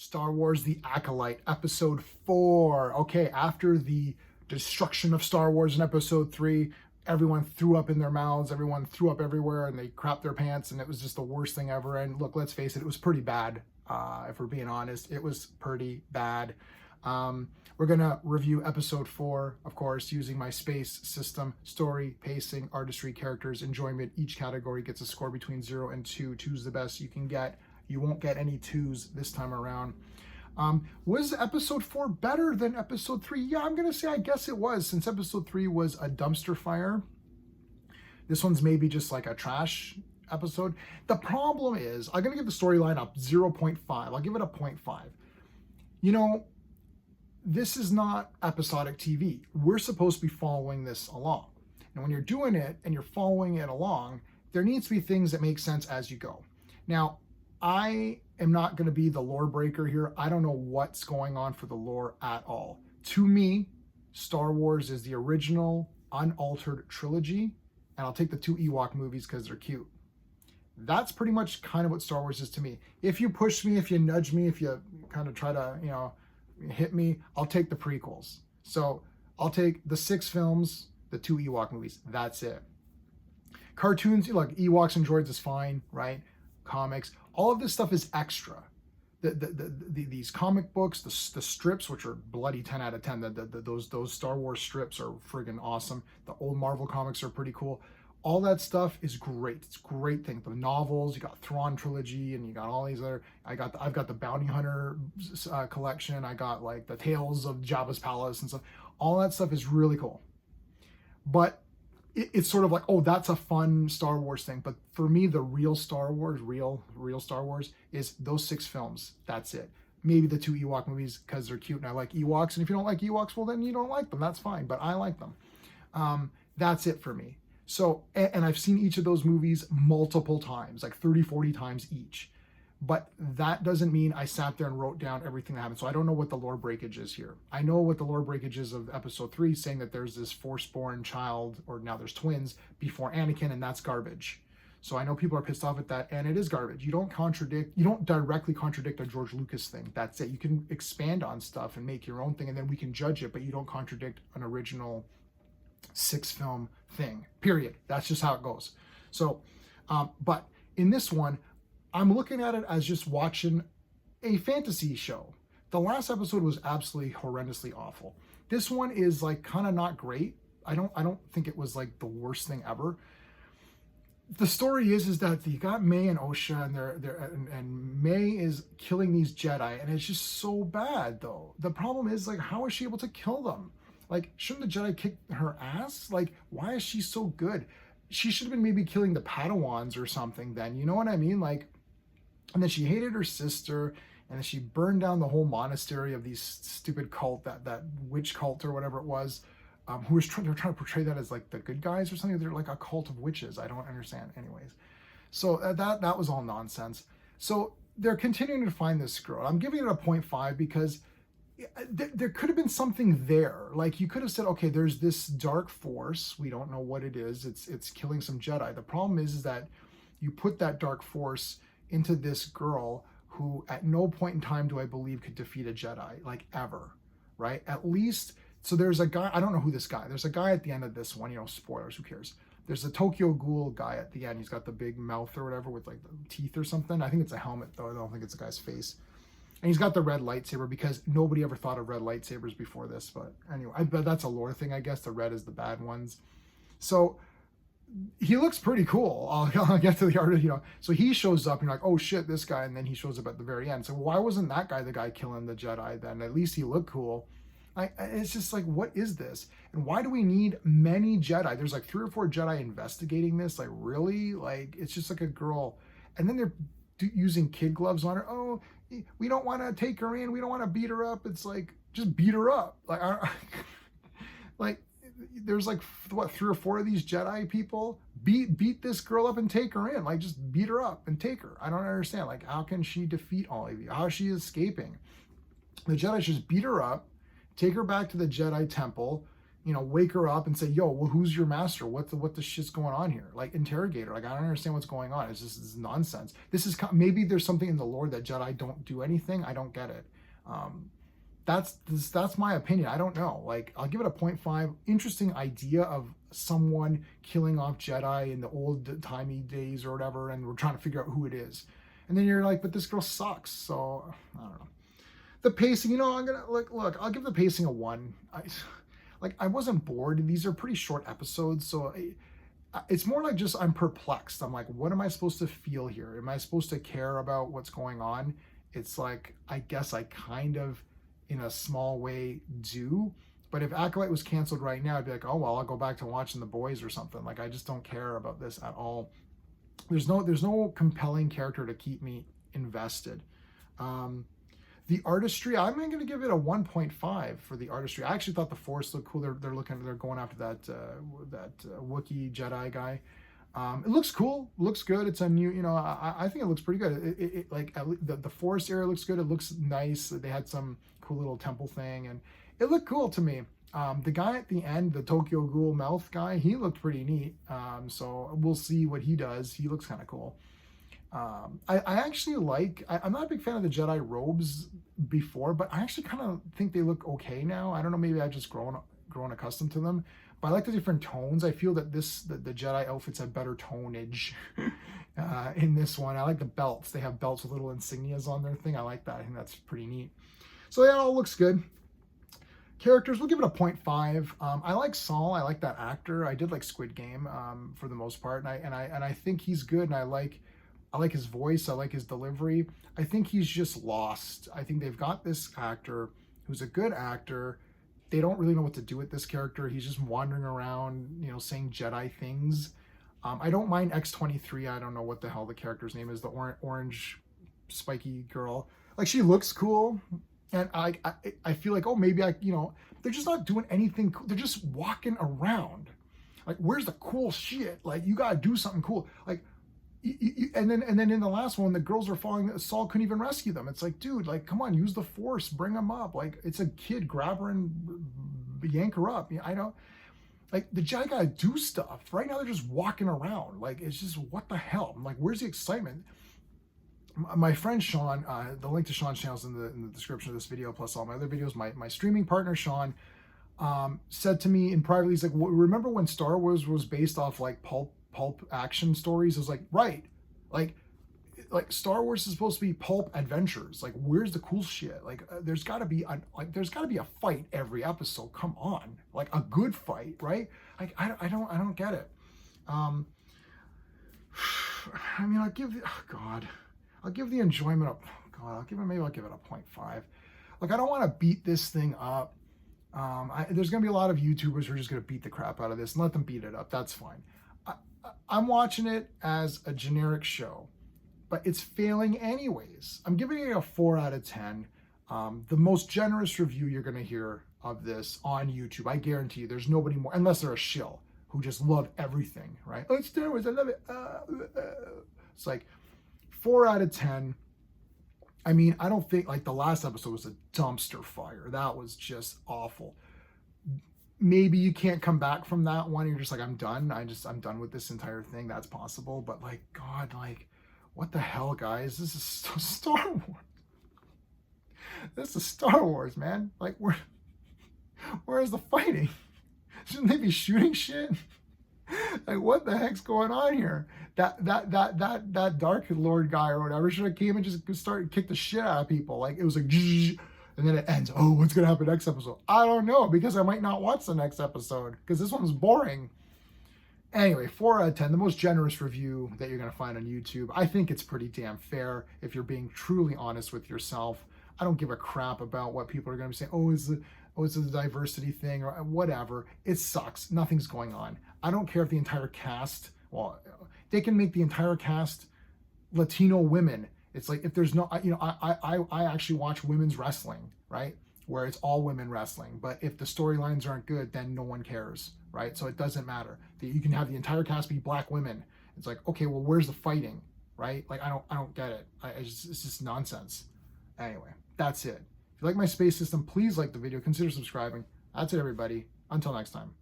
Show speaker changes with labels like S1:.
S1: Star Wars The Acolyte, Episode 4. Okay, after the destruction of Star Wars in Episode 3, everyone threw up in their mouths, everyone threw up everywhere, and they crapped their pants, and it was just the worst thing ever. And look, let's face it, it was pretty bad. If we're being honest, it was pretty bad. We're going to review Episode 4, of course, using my space system: story, pacing, artistry, characters, enjoyment. Each category gets a score between 0 and 2. 2's the best you can get. You won't get any 2's this time around. Was Episode 4 better than Episode 3? Yeah, I'm going to say I guess it was, since Episode 3 was a dumpster fire. This one's maybe just like a trash episode. The problem is, I'm going to give the storyline a 0.5. I'll give it a 0.5. You know, this is not episodic TV. We're supposed to be following this along. And when you're doing it and you're following it along, there needs to be things that make sense as you go. Now, I am not going to be the lore breaker here. I don't know what's going on for the lore at all. To me, Star Wars is the original, unaltered trilogy, and I'll take the 2 Ewok movies because they're cute. That's pretty much kind of what Star Wars is to me. If you push me, if you nudge me, if you kind of try to, hit me, I'll take the prequels. So I'll take the 6 films, the 2 Ewok movies. That's it. Cartoons, look, Ewoks and droids is fine, right? Comics, all of this stuff is extra. These comic books, the strips, which are bloody 10 out of 10. Those Star Wars strips are friggin' awesome. The old Marvel comics are pretty cool. All that stuff is great. It's a great thing. The novels, you got Thrawn trilogy, and you got all these other. I've got the Bounty Hunter collection. I got like the Tales of Jabba's Palace and stuff. All that stuff is really cool. But it's sort of like, oh, that's a fun Star Wars thing. But for me, the real Star Wars, real Star Wars, is those 6 films. That's it. Maybe the 2 Ewok movies because they're cute and I like Ewoks. And if you don't like Ewoks, well, then you don't like them. That's fine. But I like them. That's it for me. So, and I've seen each of those movies multiple times, like 30, 40 times each. But that doesn't mean I sat there and wrote down everything that happened. So I don't know what the lore breakage is here. I know what the lore breakage is of Episode 3, saying that there's this Force-born child, or now there's twins, before Anakin, and that's garbage. So I know people are pissed off at that, and it is garbage. You don't directly contradict a George Lucas thing. That's it. You can expand on stuff and make your own thing, and then we can judge it, but you don't contradict an original 6-film thing, period. That's just how it goes. So, but in this one, I'm looking at it as just watching a fantasy show. The last episode was absolutely horrendously awful. This one is like kind of not great. I don't think it was like the worst thing ever. The story is that you got May and Osha, and May is killing these Jedi, and it's just so bad though. The problem is, like, how is she able to kill them? Like, shouldn't the Jedi kick her ass? Like, why is she so good? She should have been maybe killing the Padawans or something then, you know what I mean? Like, and then she hated her sister, and then she burned down the whole monastery of these stupid cult, that witch cult or whatever it was, who was they're trying to portray that as like the good guys or something. They're like a cult of witches. I don't understand. Anyways, so that was all nonsense. So they're continuing to find this girl. I'm giving it a 0.5 because there could have been something there. Like, you could have said, okay, there's this dark force. We don't know what it is. It's killing some Jedi. The problem is that you put that dark force into this girl who at no point in time do I believe could defeat a Jedi, like, ever, right? At least, so there's a guy, I don't know who this guy, there's a guy at the end of this one, spoilers, who cares? There's a Tokyo Ghoul guy at the end. He's got the big mouth or whatever with like the teeth or something. I think it's a helmet though. I don't think it's a guy's face. And he's got the red lightsaber because nobody ever thought of red lightsabers before this. But anyway, but that's a lore thing, I guess. The red is the bad ones. So he looks pretty cool. I'll get to the art, So he shows up and you're like, oh shit, this guy. And then he shows up at the very end. So why wasn't that guy the guy killing the Jedi then? At least he looked cool. It's just like, what is this? And why do we need many Jedi? There's like 3 or 4 Jedi investigating this. Like, really? Like, it's just like a girl. And then they're using kid gloves on her. Oh, we don't want to take her in. We don't want to beat her up. It's like, just beat her up. Like, there's like, what, 3 or 4 of these Jedi people? Beat this girl up and take her in. Like, just beat her up and take her. I don't understand. Like, how can she defeat all of you? How is she escaping? The Jedi just beat her up, take her back to the Jedi temple, you know, wake her up and say, yo, well, who's your master? What the shit's going on here? Like, interrogate her. Like, I don't understand what's going on. It's just this nonsense. This is, maybe there's something in the lore that Jedi don't do anything. I don't get it. That's my opinion. I don't know. Like, I'll give it a 0.5. Interesting idea of someone killing off Jedi in the old timey days or whatever, and we're trying to figure out who it is. And then you're like, but this girl sucks. So I don't know. The pacing, you know, I'm gonna look. I'll give the pacing a 1. I wasn't bored. These are pretty short episodes, so it's more like just I'm perplexed. I'm like, what am I supposed to feel here? Am I supposed to care about what's going on? It's like, I guess I kind of, in a small way, do. But if Acolyte was canceled right now, I'd be like, oh well, I'll go back to watching The Boys or something. Like, I just don't care about this at all. There's no compelling character to keep me invested. The artistry, I'm going to give it a 1.5 for the artistry. I actually thought the Force looked cool. They're going after that Wookiee Jedi guy. It looks cool, looks good. It's a new, you know, I think it looks pretty good. Like the Forest area looks good. It looks nice. They had some cool little temple thing, and it looked cool to me. The guy at the end, the Tokyo Ghoul mouth guy, he looked pretty neat. So we'll see what he does. He looks kind of cool. I actually like, I'm not a big fan of the Jedi robes before, but I actually kind of think they look okay now. I don't know, maybe I've just grown accustomed to them, but I like the different tones. I feel that the Jedi outfits have better tonage in this one. I like the belts. They have belts with little insignias on their thing. I like that. I think that's pretty neat. So yeah, it all looks good. Characters, we'll give it a 0.5. I like Saul. I like that actor. I did like Squid Game for the most part, and I think he's good, and I like his voice. I like his delivery. I think he's just lost. I think they've got this actor who's a good actor. They don't really know what to do with this character. He's just wandering around, you know, saying Jedi things. I don't mind X-23. I don't know what the hell the character's name is. The orange spiky girl. Like, she looks cool. And I feel like, oh, maybe you know, they're just not doing anything cool. They're just walking around. Like, where's the cool shit? Like, you gotta do something cool. Like, and then in the last one, the girls are falling. Saul couldn't even rescue them. It's like, dude, like, come on, use the Force, bring them up. Like, it's a kid, grab her and yank her up. I don't, like, the Jedi gotta do stuff. Right now, they're just walking around. Like, it's just, what the hell? I'm like, where's the excitement? My friend Sean, the link to Sean's channel is in the description of this video, plus all my other videos. My streaming partner Sean said to me in private, he's like, remember when Star Wars was based off like pulp action stories? I was like, right, like Star Wars is supposed to be pulp adventures. Like, where's the cool shit? Like, there's got to be a fight every episode. Come on, like a good fight, right? Like, I don't get it. I mean, I'll give the enjoyment of, I'll give it a 0.5. Like, I don't want to beat this thing up. There's going to be a lot of YouTubers who are just going to beat the crap out of this, and let them beat it up. That's fine. I'm watching it as a generic show, but it's failing anyways. I'm giving it a 4 out of 10. The most generous review you're going to hear of this on YouTube. I guarantee you there's nobody more, unless they're a shill who just love everything, right? Oh, it's Star Wars, I love it. It's like 4 out of 10. I mean, I don't think, like, the last episode was a dumpster fire. That was just awful. Maybe you can't come back from that one. You're just like, I'm done. I'm done with this entire thing. That's possible. But, like, God, like, what the hell, guys? This is Star Wars. This is Star Wars, man. Like, where's the fighting? Shouldn't they be shooting shit? Like, what the heck's going on here? That Dark Lord guy or whatever should have came and just started kick the shit out of people. Like, it was like, and then it ends. Oh, what's gonna happen next episode? I don't know, because I might not watch the next episode because this one's boring. Anyway, 4 out of 10, the most generous review that you're gonna find on YouTube. I think it's pretty damn fair if you're being truly honest with yourself. I don't give a crap about what people are gonna be saying. Oh, it's a diversity thing or whatever. It sucks. Nothing's going on. I don't care if the entire cast, well, they can make the entire cast Latino women. It's like, if there's no, you know, I actually watch women's wrestling, right? Where it's all women wrestling. But if the storylines aren't good, then no one cares, right? So it doesn't matter. You can have the entire cast be black women. It's like, okay, well, where's the fighting, right? Like, I don't get it. It's just nonsense. Anyway, that's it. If you like my space system, please like the video. Consider subscribing. That's it, everybody. Until next time.